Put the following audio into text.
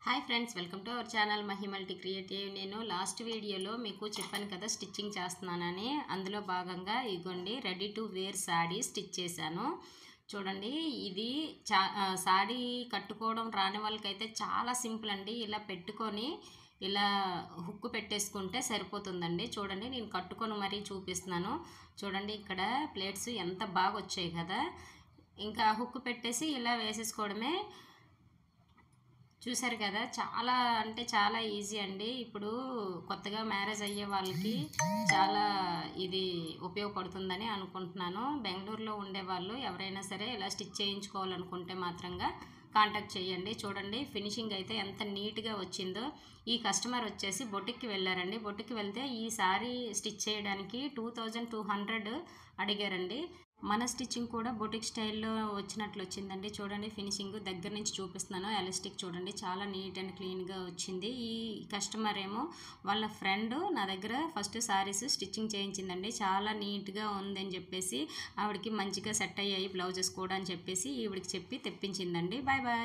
Hi friends, welcome to our channel Mahi multi creative. నేను last వీడియోలో మీకు చెప్పాను కదా స్టిచ్చింగ్ చేస్తున్నానని. అందులో భాగంగా ఇగోండి ready to wear sari stitch చేశాను. చూడండి, ఇది శారీ కట్టుకోవడం రాని వాళ్ళకైతే చాలా సింపుల్ అండి. ఇలా పెట్టుకొని ఇలా హుక్ పెట్టేసుకుంటే సరిపోతుందండి. చూడండి, నేను కట్టుకొని మరీ చూపిస్తున్నాను. చూడండి, ఇక్కడ ప్లేట్స్ ఎంత బాగా వచ్చాయి కదా. ఇంకా హుక్ పెట్టేసి ఇలా వేసేసుకోవడమే. చూసారు కదా, చాలా అంటే చాలా ఈజీ అండి. ఇప్పుడు కొత్తగా మ్యారేజ్ అయ్యే వాళ్ళకి చాలా ఇది ఉపయోగపడుతుందని అనుకుంటున్నాను. బెంగళూరులో ఉండేవాళ్ళు ఎవరైనా సరే ఇలా స్టిచ్ చేయించుకోవాలనుకుంటే మాత్రంగా కాంటాక్ట్ చేయండి. చూడండి, ఫినిషింగ్ అయితే ఎంత నీట్గా వచ్చిందో. ఈ కస్టమర్ వచ్చేసి బొటిక్కి వెళ్ళారండి. బొటిక్కి వెళ్తే ఈ సారీ స్టిచ్ చేయడానికి 2200 అడిగారండి. మన స్టిచ్చింగ్ కూడా బొటిక్ స్టైల్లో వచ్చినట్లు వచ్చిందండి. చూడండి, ఫినిషింగ్ దగ్గర నుంచి చూపిస్తున్నాను. ఎలాస్టిక్ చూడండి, చాలా నీట్ అండ్ క్లీన్గా వచ్చింది. ఈ కస్టమర్ ఏమో వాళ్ళ ఫ్రెండ్ నా దగ్గర ఫస్ట్ శారీస్ స్టిచ్చింగ్ చేయించిందండి. చాలా నీట్గా ఉందని చెప్పేసి ఆవిడకి మంచిగా సెట్ అయ్యాయి బ్లౌజెస్ కూడా అని చెప్పేసి ఈవిడికి చెప్పి తెప్పించిందండి. Bye bye.